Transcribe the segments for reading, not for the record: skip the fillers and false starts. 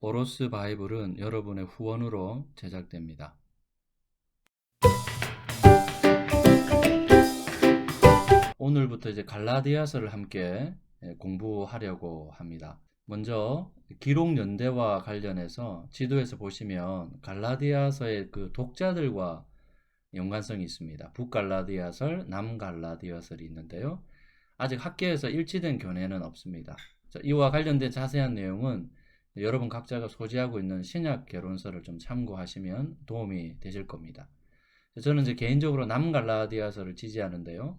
오로스 바이블은 여러분의 후원으로 제작됩니다. 오늘부터 이제 갈라디아서를 함께 공부하려고 합니다. 먼저 기록 연대와 관련해서 지도에서 보시면 갈라디아서의 그 독자들과 연관성이 있습니다. 북갈라디아설, 남갈라디아설이 있는데요. 아직 학계에서 일치된 견해는 없습니다. 이와 관련된 자세한 내용은 여러분 각자가 소지하고 있는 신약 개론서를 좀 참고하시면 도움이 되실 겁니다. 저는 이제 개인적으로 남갈라디아서를 지지하는데요.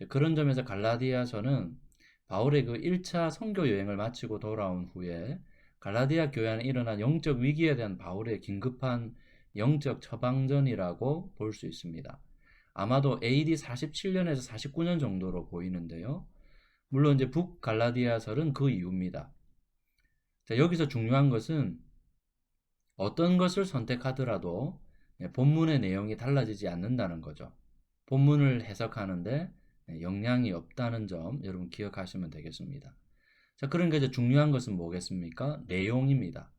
그런 점에서 갈라디아서는 바울의 그 1차 선교 여행을 마치고 돌아온 후에 갈라디아 교회 안에 일어난 영적 위기에 대한 바울의 긴급한 영적 처방전이라고 볼 수 있습니다. 아마도 AD 47년에서 49년 정도로 보이는데요. 물론 이제 북갈라디아설은 그 이유입니다. 자, 여기서 중요한 것은 어떤 것을 선택하더라도 본문의 내용이 달라지지 않는다는 거죠. 본문을 해석하는데 영향이 없다는 점 여러분 기억하시면 되겠습니다. 자, 그러니까 이제 중요한 것은 뭐겠습니까? 내용입니다.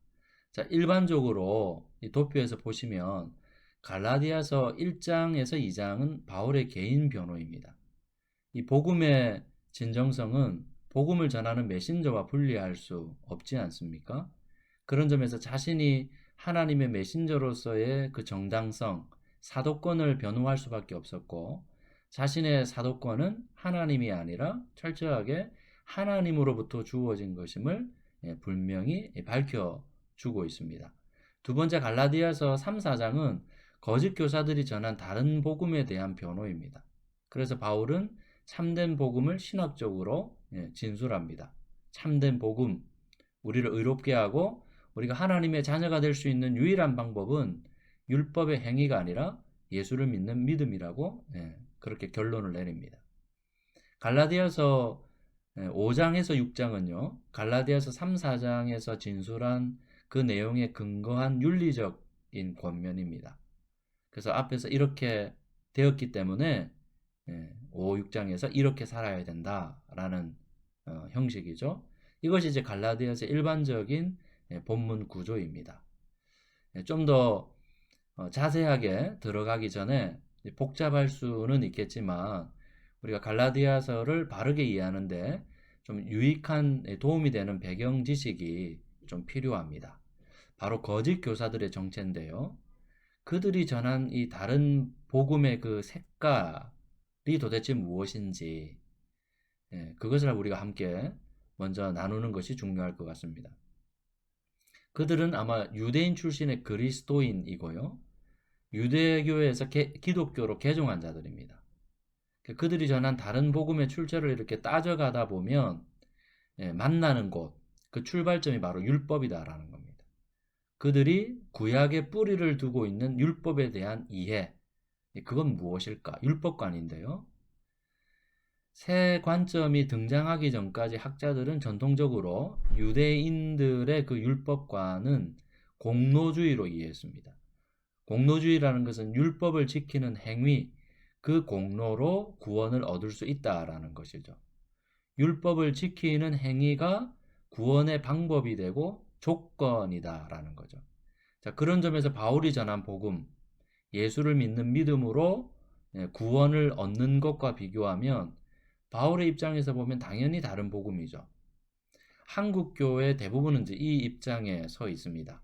자, 일반적으로 이 도표에서 보시면 갈라디아서 1장에서 2장은 바울의 개인 변호입니다. 이 복음의 진정성은 복음을 전하는 메신저와 분리할 수 없지 않습니까? 그런 점에서 자신이 하나님의 메신저로서의 그 정당성, 사도권을 변호할 수밖에 없었고, 자신의 사도권은 하나님이 아니라 철저하게 하나님으로부터 주어진 것임을 분명히 밝혀주고 있습니다. 두 번째 갈라디아서 3, 4장은 거짓 교사들이 전한 다른 복음에 대한 변호입니다. 그래서 바울은 참된 복음을 신학적으로 진술합니다. 참된 복음, 우리를 의롭게 하고 우리가 하나님의 자녀가 될 수 있는 유일한 방법은 율법의 행위가 아니라 예수를 믿는 믿음이라고 그렇게 결론을 내립니다. 갈라디아서 5장에서 6장은요. 갈라디아서 3, 4장에서 진술한 그 내용에 근거한 윤리적인 권면입니다. 그래서 앞에서 이렇게 되었기 때문에 5, 6장에서 이렇게 살아야 된다라는 형식이죠. 이것이 이제 갈라디아서 일반적인 본문 구조입니다. 좀 더 자세하게 들어가기 전에 복잡할 수는 있겠지만 우리가 갈라디아서를 바르게 이해하는데 좀 유익한 도움이 되는 배경 지식이 좀 필요합니다. 바로 거짓 교사들의 정체인데요. 그들이 전한 이 다른 복음의 그 색깔이 도대체 무엇인지 그것을 우리가 함께 먼저 나누는 것이 중요할 것 같습니다. 그들은 아마 유대인 출신의 그리스도인이고요. 유대교에서 기독교로 개종한 자들입니다. 그들이 전한 다른 복음의 출처를 이렇게 따져가다 보면 만나는 곳, 그 출발점이 바로 율법이다라는 겁니다. 그들이 구약의 뿌리를 두고 있는 율법에 대한 이해, 그건 무엇일까? 율법관인데요. 새 관점이 등장하기 전까지 학자들은 전통적으로 유대인들의 그 율법관은 공로주의로 이해했습니다. 공로주의라는 것은 율법을 지키는 행위, 그 공로로 구원을 얻을 수 있다라는 것이죠. 율법을 지키는 행위가 구원의 방법이 되고 조건이다라는 거죠. 자, 그런 점에서 바울이 전한 복음, 예수를 믿는 믿음으로 구원을 얻는 것과 비교하면 바울의 입장에서 보면 당연히 다른 복음이죠. 한국교회 대부분은 이제 이 입장에 서 있습니다.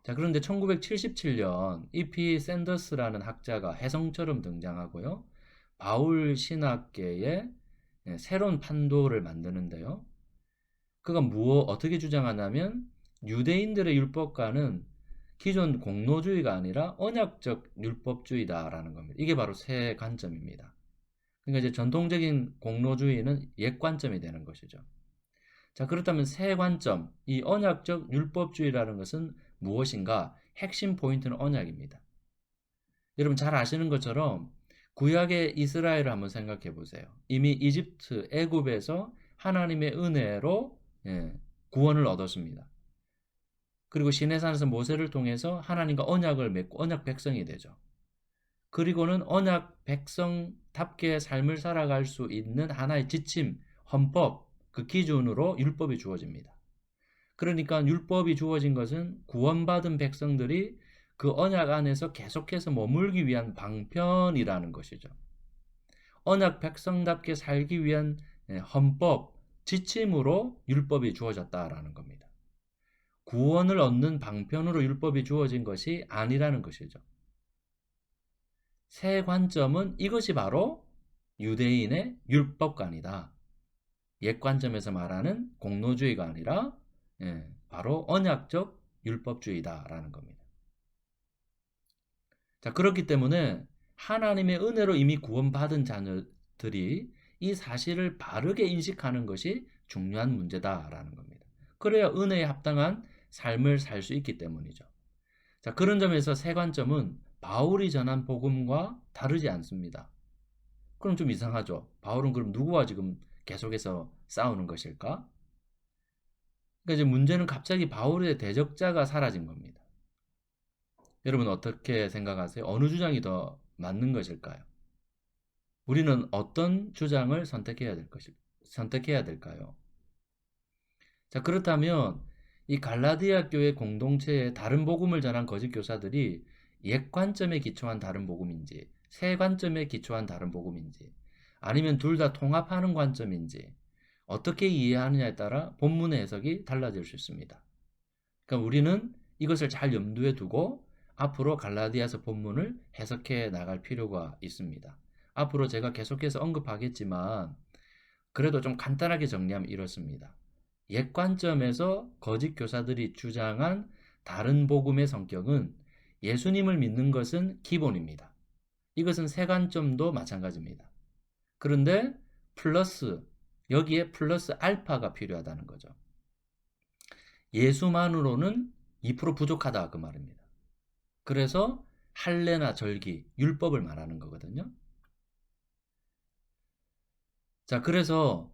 자, 그런데 1977년 E.P. 샌더스라는 학자가 혜성처럼 등장하고요. 바울 신학계에 새로운 판도를 만드는데요. 그가 어떻게 주장하냐면 유대인들의 율법과는 기존 공로주의가 아니라 언약적 율법주의다라는 겁니다. 이게 바로 새 관점입니다. 그러니까 이제 전통적인 공로주의는 옛 관점이 되는 것이죠. 자, 그렇다면 새 관점, 이 언약적 율법주의라는 것은 무엇인가? 핵심 포인트는 언약입니다. 여러분 잘 아시는 것처럼 구약의 이스라엘을 한번 생각해 보세요. 이미 이집트, 애굽에서 하나님의 은혜로 구원을 얻었습니다. 그리고 시내산에서 모세를 통해서 하나님과 언약을 맺고 언약 백성이 되죠. 그리고는 언약 백성답게 삶을 살아갈 수 있는 하나의 지침, 헌법, 그 기준으로 율법이 주어집니다. 그러니까 율법이 주어진 것은 구원받은 백성들이 그 언약 안에서 계속해서 머물기 위한 방편이라는 것이죠. 언약 백성답게 살기 위한 헌법, 지침으로 율법이 주어졌다라는 겁니다. 구원을 얻는 방편으로 율법이 주어진 것이 아니라는 것이죠. 새 관점은 이것이 바로 유대인의 율법관이다. 옛 관점에서 말하는 공로주의가 아니라 바로 언약적 율법주의다라는 겁니다. 자, 그렇기 때문에 하나님의 은혜로 이미 구원받은 자녀들이 이 사실을 바르게 인식하는 것이 중요한 문제다라는 겁니다. 그래야 은혜에 합당한 삶을 살 수 있기 때문이죠. 자, 그런 점에서 새 관점은 바울이 전한 복음과 다르지 않습니다. 그럼 좀 이상하죠. 바울은 그럼 누구와 지금 계속해서 싸우는 것일까? 그러니까 이제 문제는 갑자기 바울의 대적자가 사라진 겁니다. 여러분 어떻게 생각하세요? 어느 주장이 더 맞는 것일까요? 우리는 어떤 주장을 선택해야 될까요? 자, 그렇다면 이 갈라디아 교회 공동체의 다른 복음을 전한 거짓 교사들이 옛 관점에 기초한 다른 복음인지, 새 관점에 기초한 다른 복음인지, 아니면 둘 다 통합하는 관점인지, 어떻게 이해하느냐에 따라 본문의 해석이 달라질 수 있습니다. 그러니까 우리는 이것을 잘 염두에 두고 앞으로 갈라디아서 본문을 해석해 나갈 필요가 있습니다. 앞으로 제가 계속해서 언급하겠지만 그래도 좀 간단하게 정리하면 이렇습니다. 옛 관점에서 거짓 교사들이 주장한 다른 복음의 성격은 예수님을 믿는 것은 기본입니다. 이것은 새 관점도 마찬가지입니다. 그런데 여기에 플러스 알파가 필요하다는 거죠. 예수만으로는 2% 부족하다 그 말입니다. 그래서 할례나 절기, 율법을 말하는 거거든요. 자, 그래서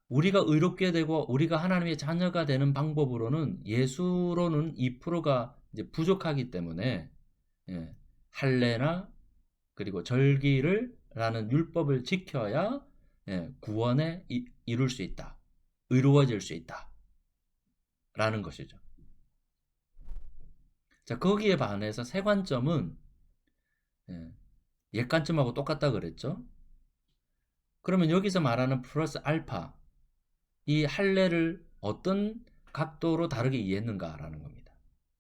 우리가 의롭게 되고 우리가 하나님의 자녀가 되는 방법으로는 예수로는 2%가 이제 부족하기 때문에 할례나 그리고 절기를 라는 율법을 지켜야 구원에 이룰 수 있다. 의로워질 수 있다. 라는 것이죠. 자, 거기에 반해서 새 관점은 옛 관점하고 똑같다 그랬죠. 그러면 여기서 말하는 플러스 알파, 이 할례를 어떤 각도로 다르게 이해했는가라는 겁니다.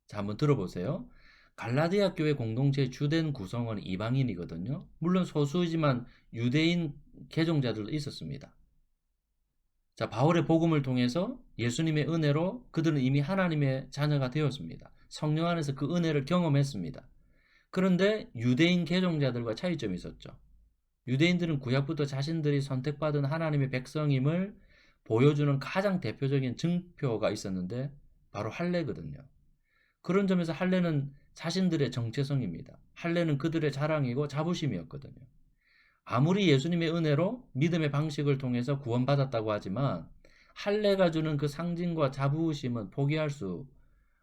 자, 한번 들어보세요. 갈라디아 교회 공동체의 주된 구성원은 이방인이거든요. 물론 소수이지만 유대인 개종자들도 있었습니다. 자, 바울의 복음을 통해서 예수님의 은혜로 그들은 이미 하나님의 자녀가 되었습니다. 성령 안에서 그 은혜를 경험했습니다. 그런데 유대인 개종자들과 차이점이 있었죠. 유대인들은 구약부터 자신들이 선택받은 하나님의 백성임을 보여주는 가장 대표적인 증표가 있었는데 바로 할례거든요. 그런 점에서 할례는 자신들의 정체성입니다. 할례는 그들의 자랑이고 자부심이었거든요. 아무리 예수님의 은혜로 믿음의 방식을 통해서 구원받았다고 하지만 할례가 주는 그 상징과 자부심은 포기할 수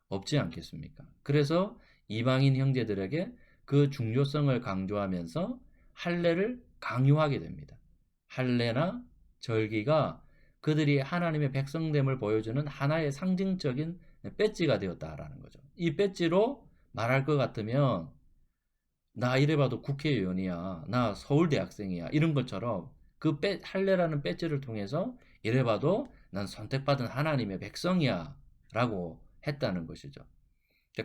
없지 않겠습니까? 그래서 이방인 형제들에게 그 중요성을 강조하면서 할례를 강요하게 됩니다. 할례나 절기가 그들이 하나님의 백성됨을 보여주는 하나의 상징적인 배지가 되었다라는 거죠. 이 배지로 말할 것 같으면 나 이래봐도 국회의원이야, 나 서울대학생이야 이런 것처럼 그 할례라는 배지를 통해서 이래봐도 난 선택받은 하나님의 백성이야 라고 했다는 것이죠.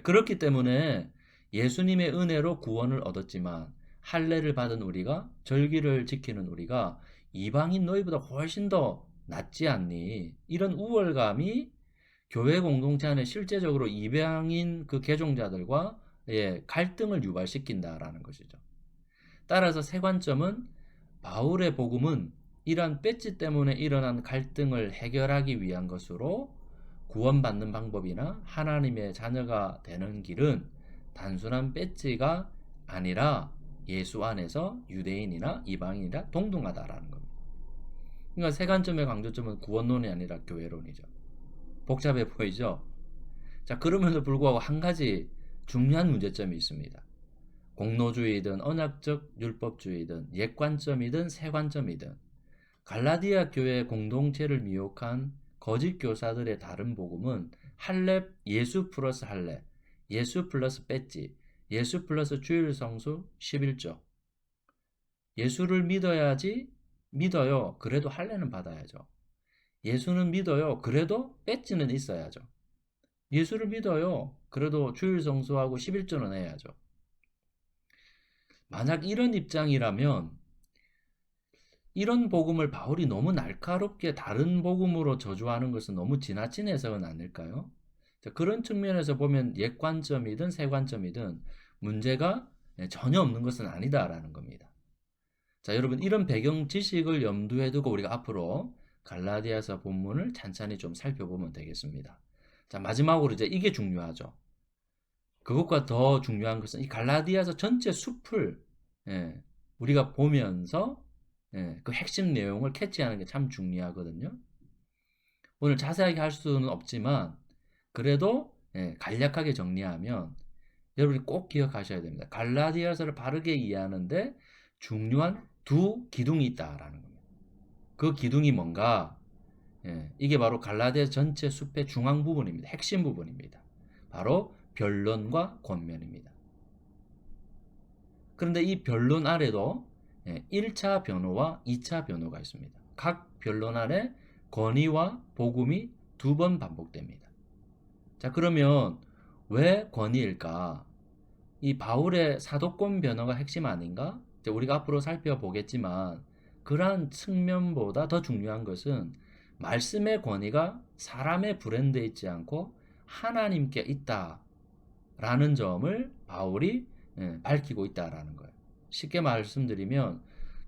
그렇기 때문에 예수님의 은혜로 구원을 얻었지만 할례를 받은 우리가, 절기를 지키는 우리가 이방인 너희보다 훨씬 더 낫지 않니? 이런 우월감이 교회 공동체 안에 실제적으로 이방인 그 개종자들과 갈등을 유발시킨다라는 것이죠. 따라서 새 관점은 바울의 복음은 이러한 배지 때문에 일어난 갈등을 해결하기 위한 것으로 구원받는 방법이나 하나님의 자녀가 되는 길은 단순한 배지가 아니라 예수 안에서 유대인이나 이방인이나 동등하다라는 겁니다. 그러니까 새 관점의 강조점은 구원론이 아니라 교회론이죠. 복잡해 보이죠? 자, 그럼에도 불구하고 한 가지 중요한 문제점이 있습니다. 공로주의든 언약적 율법주의든 옛 관점이든 새 관점이든 갈라디아 교회 공동체를 미혹한 거짓 교사들의 다른 복음은 할례, 예수 플러스 할례, 예수 플러스 배지, 예수 플러스 주일 성수 11조. 예수를 믿어야지, 믿어요. 그래도 할례는 받아야죠. 예수는 믿어요. 그래도 배지는 있어야죠. 예수를 믿어요. 그래도 주일 성수하고 11조는 해야죠. 만약 이런 입장이라면 이런 복음을 바울이 너무 날카롭게 다른 복음으로 저주하는 것은 너무 지나친 해석은 아닐까요? 그런 측면에서 보면 옛 관점이든 새 관점이든 문제가 전혀 없는 것은 아니다라는 겁니다. 자, 여러분 이런 배경 지식을 염두에 두고 우리가 앞으로 갈라디아서 본문을 찬찬히 좀 살펴보면 되겠습니다. 자, 마지막으로 이제 이게 중요하죠. 그것과 더 중요한 것은 이 갈라디아서 전체 숲을 우리가 보면서 그 핵심 내용을 캐치하는 게 참 중요하거든요. 오늘 자세하게 할 수는 없지만 그래도 간략하게 정리하면 여러분이 꼭 기억하셔야 됩니다. 갈라디아서를 바르게 이해하는데 중요한 두 기둥이 있다라는 겁니다. 그 기둥이 뭔가? 이게 바로 갈라디아서 전체 숲의 중앙 부분입니다. 핵심 부분입니다. 바로 변론과 권면입니다. 그런데 이 변론 아래도 1차 변호와 2차 변호가 있습니다. 각 변론 아래 권위와 복음이 두 번 반복됩니다. 자, 그러면 왜 권위일까? 이 바울의 사도권 변호가 핵심 아닌가? 우리가 앞으로 살펴보겠지만 그러한 측면보다 더 중요한 것은 말씀의 권위가 사람의 브랜드에 있지 않고 하나님께 있다라는 점을 바울이 밝히고 있다라는 거예요. 쉽게 말씀드리면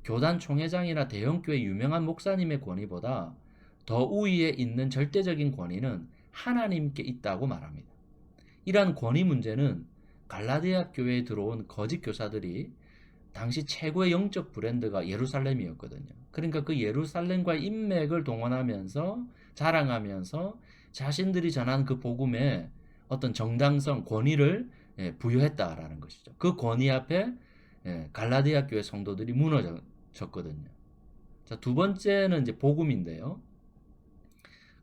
교단 총회장이나 대형교회 유명한 목사님의 권위보다 더 우위에 있는 절대적인 권위는 하나님께 있다고 말합니다. 이러한 권위 문제는 갈라디아 교회에 들어온 거짓 교사들이 당시 최고의 영적 브랜드가 예루살렘이었거든요. 그러니까 그 예루살렘과의 인맥을 동원하면서 자랑하면서 자신들이 전한 그 복음에 어떤 정당성, 권위를 부여했다라는 것이죠. 그 권위 앞에 갈라디아 교회 성도들이 무너졌거든요. 자, 두 번째는 이제 복음인데요.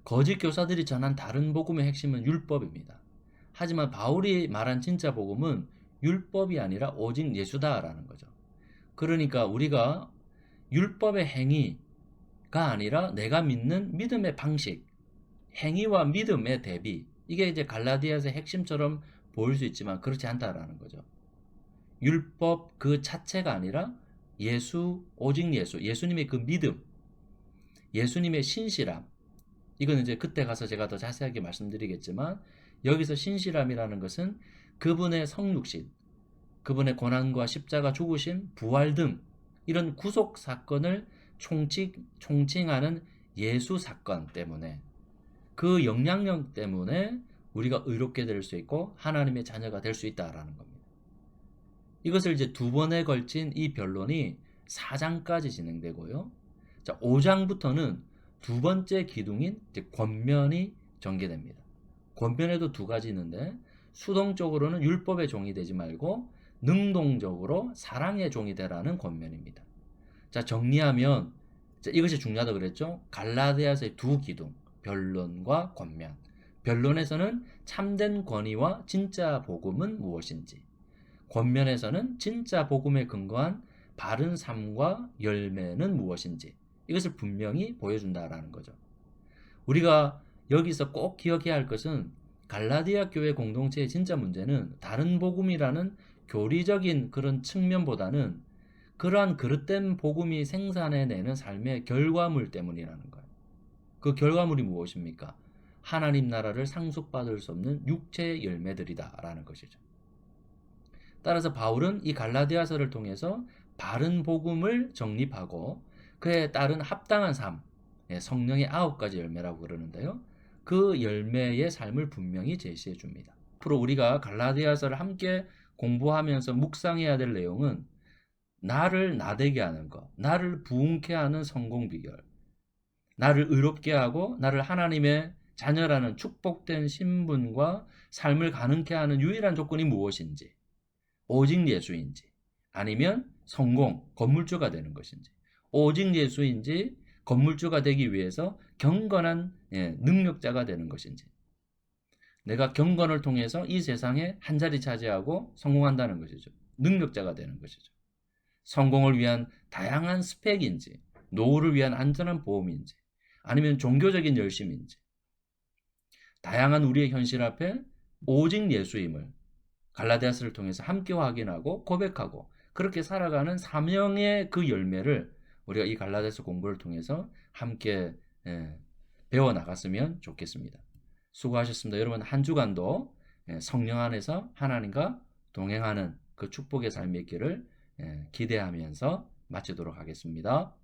거짓 교사들이 전한 다른 복음의 핵심은 율법입니다. 하지만 바울이 말한 진짜 복음은 율법이 아니라 오직 예수다라는 거죠. 그러니까 우리가 율법의 행위가 아니라 내가 믿는 믿음의 방식, 행위와 믿음의 대비, 이게 이제 갈라디아서의 핵심처럼 보일 수 있지만 그렇지 않다라는 거죠. 율법 그 자체가 아니라 예수, 오직 예수, 예수님의 그 믿음, 예수님의 신실함, 이건 이제 그때 가서 제가 더 자세하게 말씀드리겠지만 여기서 신실함이라는 것은 그분의 성육신, 그분의 고난과 십자가 죽으심, 부활 등 이런 구속 사건을 총칭하는 예수 사건 때문에 그 영향력 때문에 우리가 의롭게 될 수 있고 하나님의 자녀가 될 수 있다라는 겁니다. 이것을 이제 두 번에 걸친 이 변론이 4장까지 진행되고요. 자, 5장부터는 두 번째 기둥인 권면이 전개됩니다. 권면에도 두 가지 있는데 수동적으로는 율법의 종이 되지 말고 능동적으로 사랑의 종이 되라는 권면입니다. 자, 정리하면 이것이 중요하다고 그랬죠. 갈라디아서의 두 기둥, 변론과 권면. 변론에서는 참된 권위와 진짜 복음은 무엇인지, 권면에서는 진짜 복음에 근거한 바른 삶과 열매는 무엇인지 이것을 분명히 보여준다라는 거죠. 우리가 여기서 꼭 기억해야 할 것은 갈라디아 교회 공동체의 진짜 문제는 다른 복음이라는 교리적인 그런 측면보다는 그러한 그릇된 복음이 생산해내는 삶의 결과물 때문이라는 거예요. 그 결과물이 무엇입니까? 하나님 나라를 상속받을 수 없는 육체의 열매들이다라는 것이죠. 따라서 바울은 이 갈라디아서를 통해서 바른 복음을 정립하고 그에 따른 합당한 삶, 성령의 9가지 열매라고 그러는데요. 그 열매의 삶을 분명히 제시해 줍니다. 앞으로 우리가 갈라디아서를 함께 공부하면서 묵상해야 될 내용은 나를 나되게 하는 것, 나를 부흥케 하는 성공 비결, 나를 의롭게 하고 나를 하나님의 자녀라는 축복된 신분과 삶을 가능케 하는 유일한 조건이 무엇인지, 오직 예수인지 아니면 성공, 건물주가 되는 것인지, 오직 예수인지 건물주가 되기 위해서 경건한 능력자가 되는 것인지, 내가 경건을 통해서 이 세상에 한 자리 차지하고 성공한다는 것이죠. 능력자가 되는 것이죠. 성공을 위한 다양한 스펙인지, 노후를 위한 안전한 보험인지, 아니면 종교적인 열심인지, 다양한 우리의 현실 앞에 오직 예수임을 갈라디아서를 통해서 함께 확인하고 고백하고 그렇게 살아가는 사명의 그 열매를 우리가 이 갈라디아서 공부를 통해서 함께 배워 나갔으면 좋겠습니다. 수고하셨습니다. 여러분 한 주간도 성령 안에서 하나님과 동행하는 그 축복의 삶이 있기를 기대하면서 마치도록 하겠습니다.